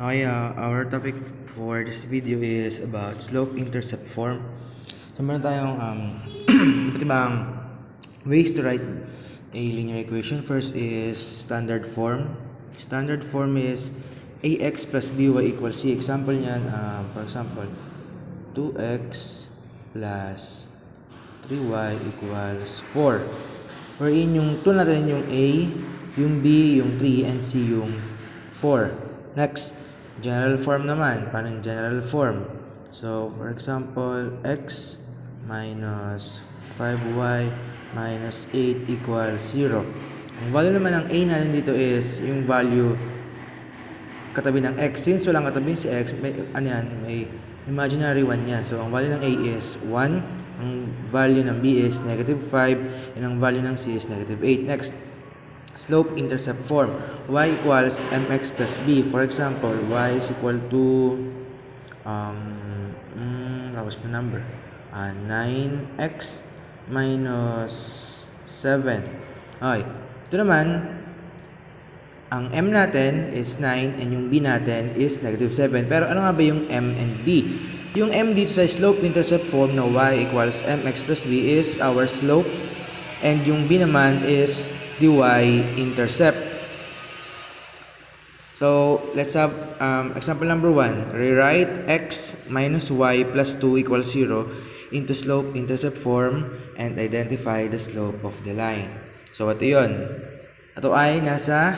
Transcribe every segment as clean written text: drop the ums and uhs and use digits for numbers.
Okay, our topic for this video is about slope-intercept form. So, meron tayong iba't ibang ways to write a linear equation. First is standard form. Standard form is ax plus by equals c. Example niyan, for example, 2x plus 3y equals 4. Wherein yung 2 natin yung a, yung b, yung 3, and c yung 4. Next, general form naman. Paano yung general form? So, for example, x minus 5y minus 8 equals 0. Ang value naman ng a natin dito is yung value katabi ng x. Since walang katabi si x, may imaginary 1 yan. So, ang value ng a is 1. Ang value ng b is negative 5. And ang value ng c is negative 8. Next, slope-intercept form. Y equals mx plus b. For example, y is equal to tapos na number 9x minus 7. Okay. Ito naman, ang m natin is 9 and yung b natin is negative 7. Pero ano nga ba yung m and b? Yung m dito sa slope-intercept form na y equals mx plus b is our slope. And yung b naman is dy intercept. So, let's have example number 1. Rewrite x minus y plus 2 equals 0 into slope-intercept form and identify the slope of the line. So, ito yun. Ito ay nasa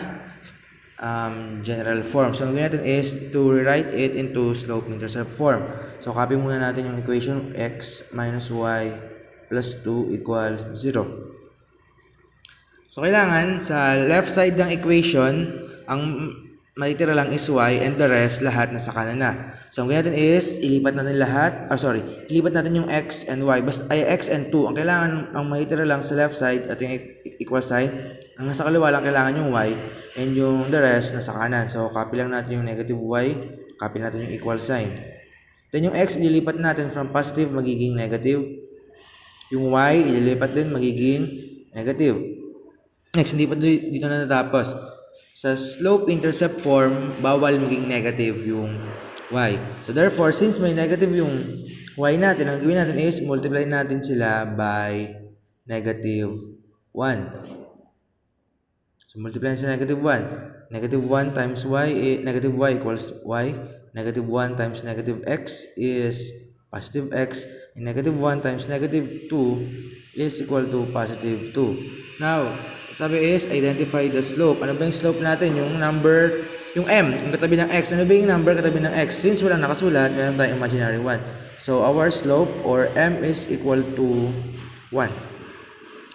general form. So, ang gawin natin is to rewrite it into slope-intercept form. So, copy muna natin yung equation x minus y plus 2 equals 0. So, kailangan sa left side ng equation, ang matitira lang is y and the rest lahat nasa kanan na. So, ang gawin natin is ilipat natin lahat, ilipat natin yung x and y, x and 2. Ang kailangan, ang matitira lang sa left side at yung equal sign, ang nasa kaliwa lang kailangan yung y and yung the rest nasa kanan. So, copy lang natin yung negative y, copy natin yung equal sign. Then yung x, ililipat natin from positive magiging negative. Yung y, ililipat din magiging negative. Next, hindi pa dito na natapos. Sa slope-intercept form, bawal maging negative yung y. So, therefore, since may negative yung y natin, ang gawin natin is multiply natin sila by negative 1. So, multiply sa negative 1. Negative 1 times y, negative y equals y. Negative 1 times negative x is positive x. And negative 1 times negative 2 is equal to positive 2. Now, sabi is, identify the slope. Ano ba yung slope natin? Yung number, yung m, yung katabi ng x. Ano ba yung number katabi ng x? Since walang nakasulat, meron tayong imaginary 1. So, our slope or m is equal to 1.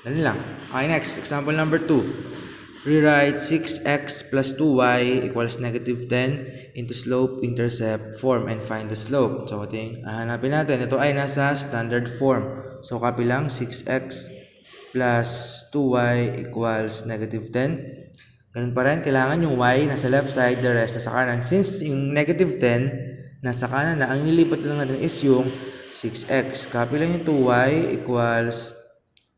Ganun lang. Okay, next. Example number 2. Rewrite 6x plus 2y equals negative 10 into slope-intercept form and find the slope. So, ito yung hahanapin natin. Ito ay nasa standard form. So, copy lang 6x plus 2y equals negative 10. Ganun pa rin, kailangan yung y nasa left side, the rest nasa kanan. Since yung negative 10 nasa kanan na, ang nilipat lang natin is yung 6x. Copy lang yung 2y equals,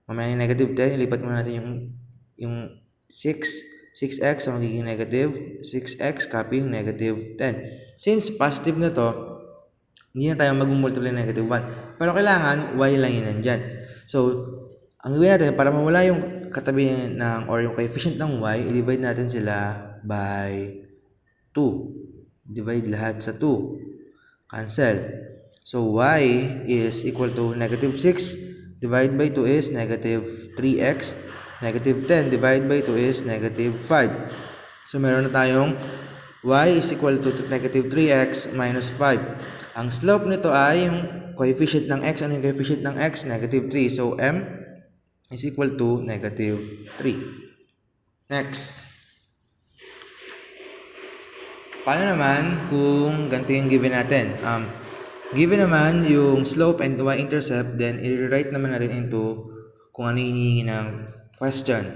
mamaya yung negative 10, ilipat muna natin yung 6x, so magiging negative 6x, copy yung negative 10. Since positive na to, hindi na tayo mag-multiply ng negative 1. Pero kailangan, y lang yun nandyan. So, ang gawin natin, para mawala yung katabi ng, or yung coefficient ng y, i-divide natin sila by 2. Divide lahat sa 2. Cancel. So, y is equal to negative 6. Divide by 2 is negative 3x. Negative 10 divided by 2 is negative 5. So, meron na tayong y is equal to negative 3x minus 5. Ang slope nito ay yung coefficient ng x. Ano yung coefficient ng x? Negative 3. So, m is equal to negative 3. Next. Paano naman kung ganito yung given natin? Given naman yung slope and y-intercept, then i-rewrite naman natin into kung ano hinihingi ng question.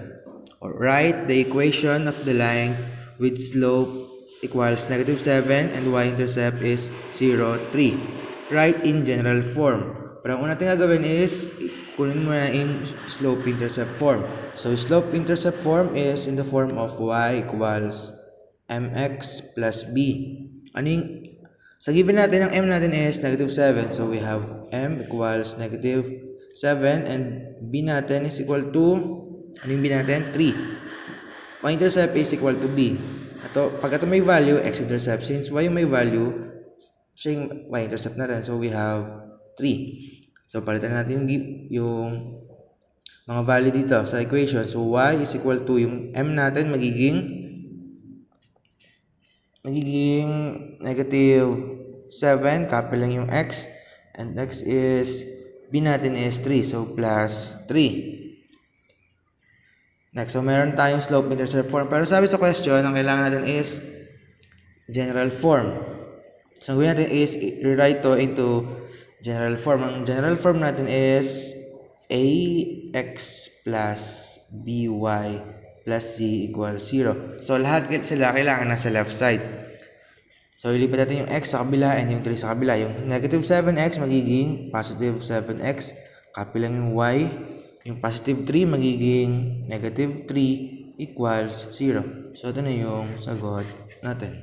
Or write the equation of the line with slope equals negative 7 and y-intercept is 0, 3. Write in general form. Pero ang una natin gagawin is kunin mo na yung slope-intercept form. So, slope-intercept form is in the form of y equals mx plus b. Ano yung, sa given natin, ang m natin is negative 7. So we have m equals negative 7 and b natin is equal to, ano yung b natin? 3. Y-intercept is equal to b. Pag ito may value, x-intercept. Since y yung may value, siya yung y-intercept natin. So we have 3. So palitan natin yung mga value dito sa equation. So y is equal to, yung m natin magiging negative 7, copy lang yung x, and x is, b natin is 3, so plus 3. Next, so meron tayong slope-intercept form, pero sabi sa question, ang kailangan natin is general form. So ang gawin natin is rewrite to into general form. Ang general form natin is ax plus by plus c equals 0. So lahat sila kailangan nasa left side. So ilipat natin yung x sa kabila and yung 3 sa kabila. Yung negative 7x magiging positive 7x. Copy lang yung y. Yung positive 3 magiging negative 3 equals 0. So ito na yung sagot natin.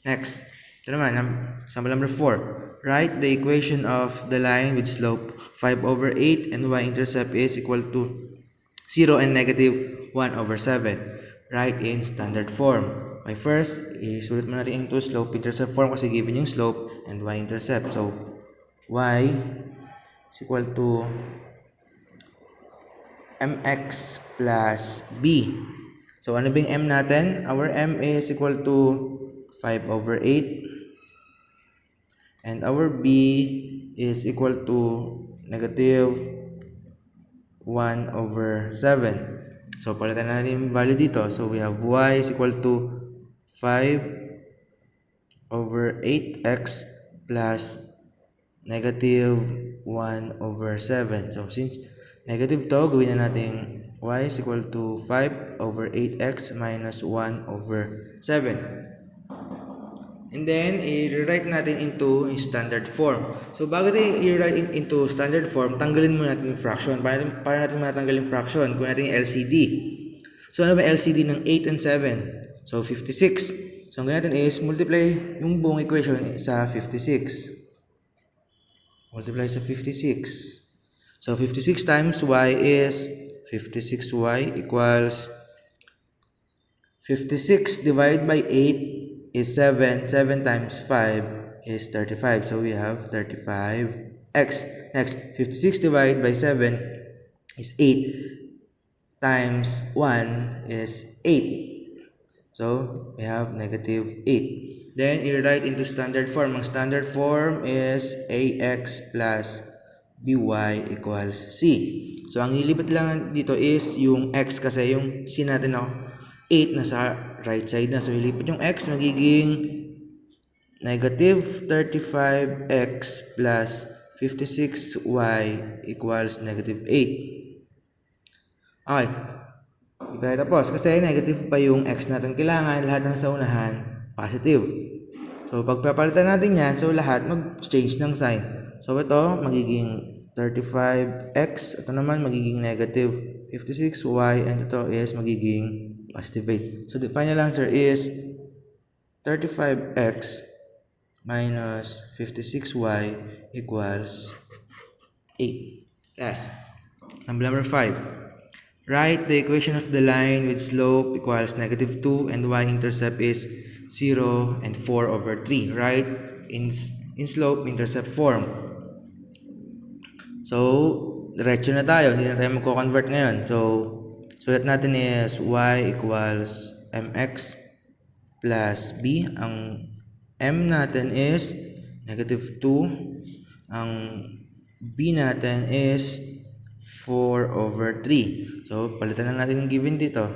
Next. Ito naman, example number 4. Write the equation of the line with slope 5 over 8 and y-intercept is equal to 0 and negative 1 over 7. Write in standard form. Okay, first, isulat mo natin into slope-intercept form kasi given yung slope and y-intercept. So, y is equal to mx plus b. So, ano ba yung m natin? Our m is equal to 5 over 8. And our b is equal to negative 1 over 7. So, palitan natin yung value dito. So, we have y is equal to 5 over 8x plus negative 1 over 7. So, since negative to, gawin na natin y is equal to 5 over 8x minus 1 over 7. And then, i-rewrite natin into standard form. So, bago tayo i-rewrite into standard form, tanggalin muna natin yung fraction. Para natin matanggal yung fraction, kung natin yung LCD. So, ano ba LCD ng 8 and 7? So, 56. So, ang gawin natin is multiply yung buong equation sa 56. Multiply sa 56. So, 56 times y is 56y equals 56 divided by 8 is 7. 7 times 5 is 35. So, we have 35x. Next, 56 divided by 7 is 8 times 1 is 8. So, we have negative 8. Then, i-write into standard form. Ang standard form is ax plus by equals c. So, ang ilipat lang dito is yung x kasi yung c natin 8 nasa right side na. So, ilipat yung x magiging negative 35x plus 56y equals negative 8. Okay. Di tayo tapos kasi negative pa yung x natin. Kailangan lahat ng nasa unahan positive. So, pagpapalitan natin yan, so lahat mag-change ng sign. So, ito magiging 35x. Ito naman magiging negative 56y and ito is magiging positive 8. So, the final answer is 35x minus 56y equals 8. Yes. Example number 5. Write the equation of the line with slope equals negative 2 and y-intercept is 0 and 4 over 3. Write in slope-intercept form. So, diretso na tayo. Hindi na tayo magko-convert ngayon. So, sulat natin is y equals mx plus b. Ang m natin is negative 2. Ang b natin is 4 over 3. So, palitan lang natin yung given dito.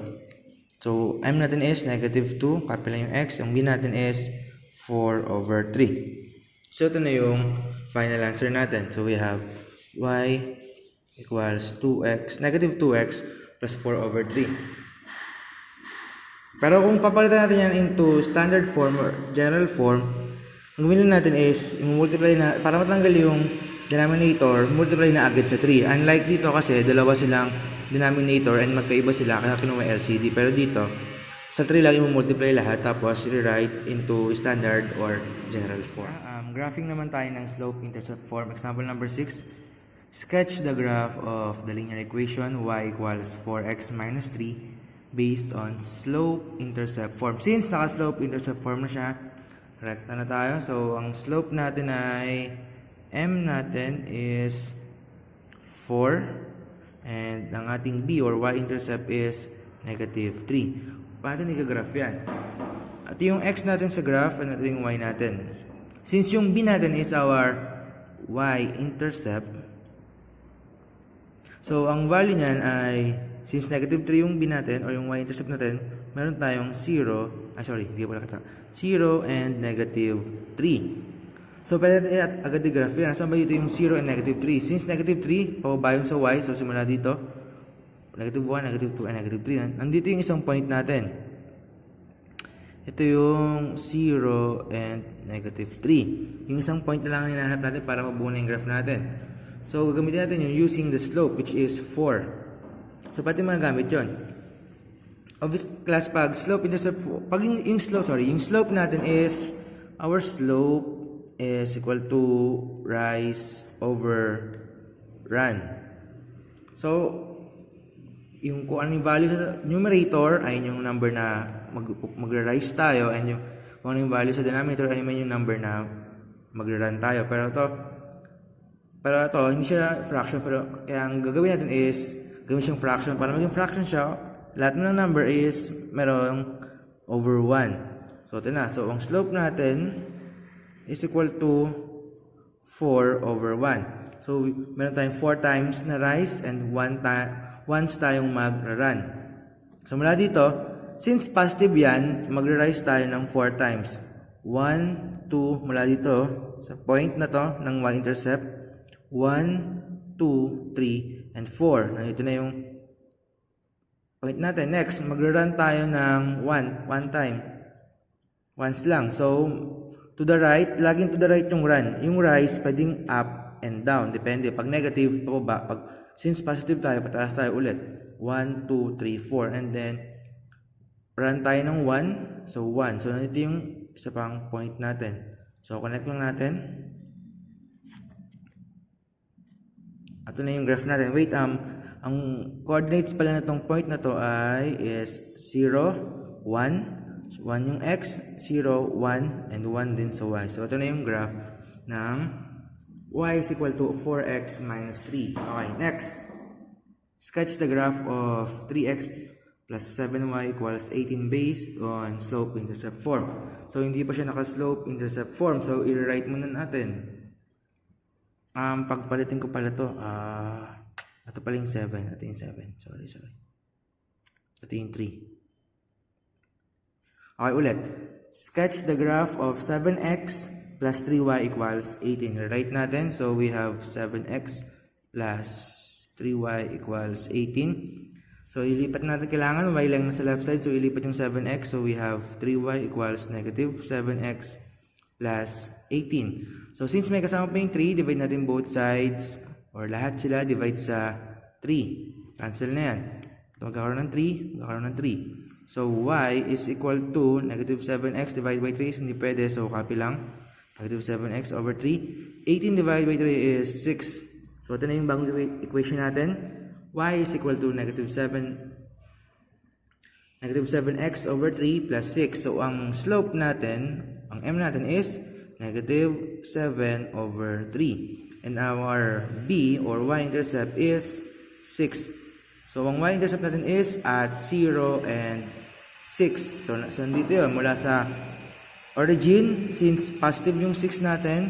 So, m natin is negative 2. Copy lang yung x. Ang b natin is 4 over 3. So, ito na yung final answer natin. So, we have y equals 2x, negative 2x plus 4 over 3. Pero kung papalitan natin yan into standard form or general form, ang gawin natin is, multiply na, para matanggal yung denominator, multiply na agad sa 3. Unlike dito kasi, dalawa silang denominator and magkaiba sila, kaya kinuha LCD. Pero dito, Sa 3 lagi mo multiply lahat tapos rewrite into standard or general form. Graphing naman tayo ng slope-intercept form. Example number 6. Sketch the graph of the linear equation y equals 4x minus 3 based on slope-intercept form. Since naka-slope-intercept form na siya, rekta na tayo. So, ang slope natin ay m natin is 4 and ang ating b or y-intercept is negative 3. Paano natin i-graph yan? At yung x natin sa graph, ano yung y natin? Since yung b natin is our y-intercept, so ang value niyan ay, since negative 3 yung b natin or yung y-intercept natin, meron tayong 0 and negative 3. So pwede natin agad i-graph yan. Saan ba dito yung 0 and negative 3? Since negative 3, pababa yun sa y, so simula dito, negative 1, negative 2, and negative 3. Nandito yung isang point natin. Ito yung 0 and negative 3. Yung isang point na lang ang hinahanap natin para mabuo na yung graph natin. So, gagamitin natin yung using the slope, which is 4. So, pati magagamit yun. Obvious class pag slope-intercept, pag yung slope natin is, our slope is equal to rise over run. So, yung kung ano yung value sa numerator ay yung number na magra-rise tayo, and yung kung ano yung value sa denominator ay yung number na magra-run tayo. Pero ito hindi siya fraction, pero kaya ang gagawin natin is gawin siyang fraction. Para maging fraction siya, lahat ng number is merong over 1. So ito na. So ang slope natin is equal to 4 over 1. So meron tayong 4 times na rise and 1 once tayong mag-run. So mula dito, since positive yan, mag-rise tayo ng 4 times. 1, 2, mula dito, sa point na to ng y-intercept, 1, 2, 3, and 4. Nandito na yung point natin. Next, mag-run tayo ng 1 time. Once lang. So, to the right, laging to the right yung run. Yung rise, pwedeng up and down. Depende. Pag negative, pababa. Since positive tayo, pataas tayo ulit. 1, 2, 3, 4. And then, run tayo ng 1. So, 1. So, nandito yung isa pang point natin. So, connect lang natin. Ito na yung graph natin. Wait, ang coordinates pala na itong point na to ay is 0, 1. So, 1 yung x, 0, 1, and 1 din sa y. So, ito na yung graph ng y is equal to 4x minus 3. Okay, next. Sketch the graph of 3x plus 7y equals 18 based on slope-intercept form. So, hindi pa siya naka-slope-intercept form. So, i-write muna natin. Pagpalitin ko pala to. Ito pala yung 7. Ito yung 7. Sorry. Ito yung 3. Okay, ulit. Sketch the graph of 7x plus 3y equals 18. Write natin. So, we have 7x plus 3y equals 18. So, ilipat natin. Kailangan y lang na sa left side. So, ilipat yung 7x. So, we have 3y equals negative 7x plus 18. So, since may kasama pa yung 3, divide natin both sides. Or lahat sila, divide sa 3. Cancel na yan. Ito magkakaroon ng 3, magkakaroon ng 3. So, y is equal to negative 7x divided by 3. So, hindi pwede. So, copy lang. Negative 7x over 3. 18 divided by 3 is 6. So, ito na yung bagong equation natin. Y is equal to negative 7x over 3 plus 6. So, ang slope natin, ang m natin is negative 7 over 3. And our b or y-intercept is 6. So, ang y-intercept natin is at 0 and 6. So, nandito yun. Mula sa origin, since positive yung 6 natin,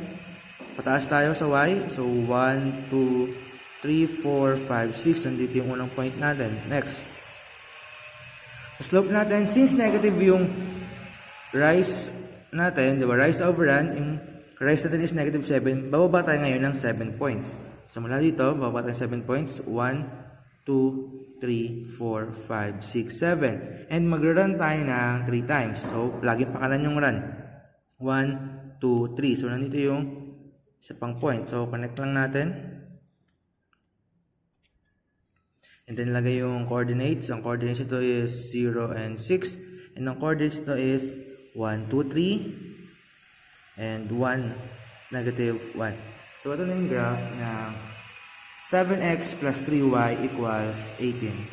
pataas tayo sa y. So, 1, 2, 3, 4, 5, 6. Nandito yung unang point natin. Next. Sa slope natin, since negative yung rise natin, diba? Rise over run, yung rise natin is negative 7. Bababa tayo ngayon ng 7 points. So, mula dito, bababa tayo 7 points. 1, 2, 3, 4, 5, 6, 7. And mag-run tayo ng 3 times. So, laging pakalan yung run. 1, 2, 3. So, nandito yung isa pang point. So, connect lang natin. And then, lagay yung coordinates. Ang coordinates ito is 0 and 6. And ang coordinates nito is 1, 2, 3 and 1, negative 1. So ito na yung graph na 7x plus 3y equals 18.